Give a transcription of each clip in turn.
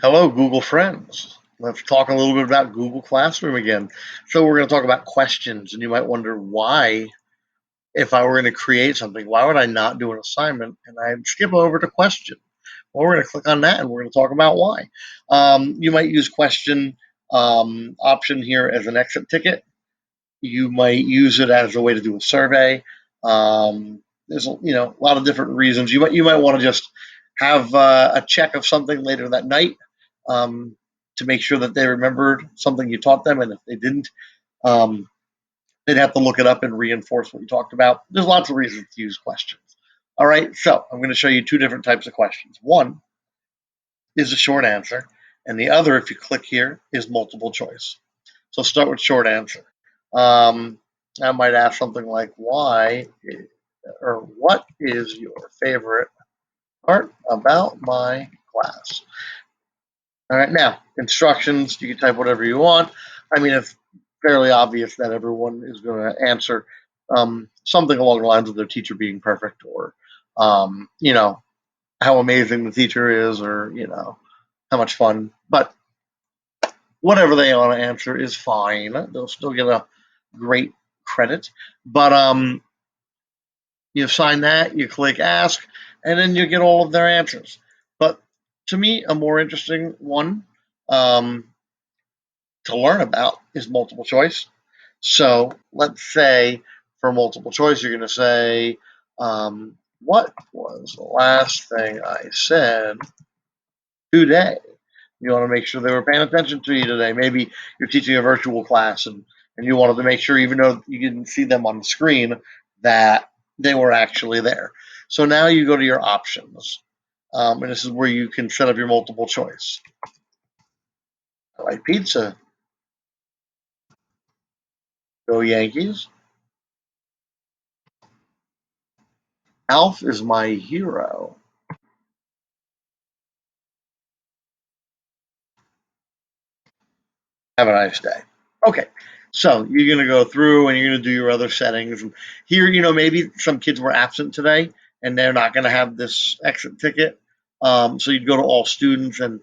Hello, Google friends. Let's talk a little bit about Google Classroom again. So we're going to talk about questions, and you might wonder why, if I were going to create something, why would I not do an assignment and I'd skip over to question? Well, we're going to click on that, and we're going to talk about why. You might use question option here as an exit ticket. You might use it as a way to do a survey. There's a lot of different reasons. You might want to just have a check of something later that night um, to make sure that they remembered something you taught them, and if they didn't, um, they'd have to look it up and reinforce what you talked about. There's lots of reasons to use questions. All right, so I'm going to show you two different types of questions. One is a short answer, and the other, if you click here, is multiple choice. So start with short answer. Um, I might ask something like, why or what is your favorite part about my class? All right, now, instructions, you can type whatever you want. I mean, it's fairly obvious that everyone is going to answer something along the lines of their teacher being perfect or, how amazing the teacher is or, how much fun. But whatever they want to answer is fine. They'll still get a great credit. But you sign that, you click ask, and then you get all of their answers. But to me, a more interesting one um, to learn about is multiple choice. So let's say for multiple choice, you're going to say, what was the last thing I said today? You want to make sure they were paying attention to you today. Maybe you're teaching a virtual class and you wanted to make sure, even though you didn't see them on the screen, that they were actually there. So now you go to your options. And this is where you can set up your multiple choice. I like pizza. Go Yankees. Alf is my hero. Have a nice day. Okay. So you're going to go through and you're going to do your other settings. And here, maybe some kids were absent today and they're not going to have this exit ticket. So you'd go to all students and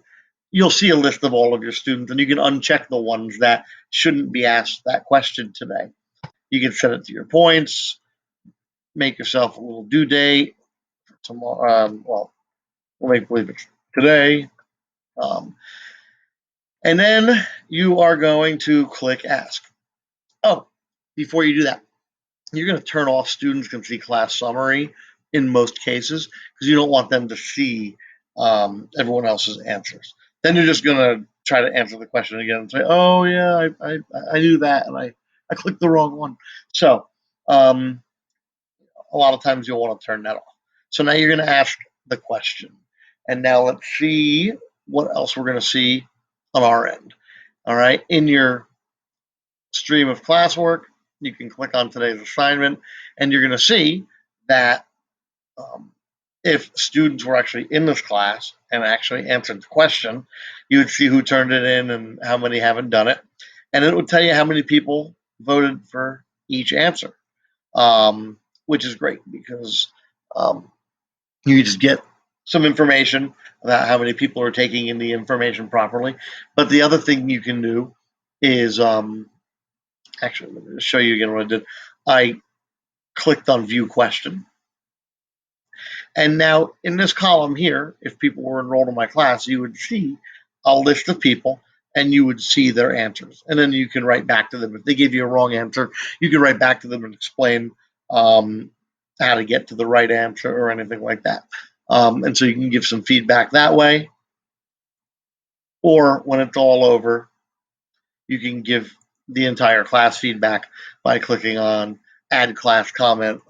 you'll see a list of all of your students and you can uncheck the ones that shouldn't be asked that question today. You can set it to your points, make yourself a little due date for tomorrow. We'll make believe it's today. Um, and then you are going to click ask. Oh, before you do that, you're going to turn off students can see class summary in most cases because you don't want them to see everyone else's answers. Then you're just going to try to answer the question again and say, oh, yeah, I knew that and I clicked the wrong one. So um, a lot of times you'll want to turn that off. So now you're going to ask the question. And now let's see what else we're going to see on our end. All right. In your stream of classwork, you can click on today's assignment, and you're going to see that if students were actually in this class and actually answered the question, you would see who turned it in and how many haven't done it. And it would tell you how many people voted for each answer, which is great because you just get some information about how many people are taking in the information properly. But the other thing you can do is actually, let me just show you again what I did. I clicked on view question. And now in this column here, if people were enrolled in my class, you would see a list of people and you would see their answers. And then you can write back to them. If they gave you a wrong answer, you can write back to them and explain how to get to the right answer or anything like that. And so you can give some feedback that way. Or when it's all over, you can give the entire class feedback by clicking on add class comment.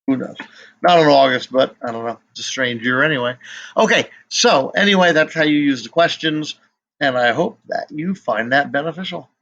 Who knows? Not in August, but I don't know. It's a strange year anyway. Okay, so anyway, that's how you use the questions, and I hope that you find that beneficial.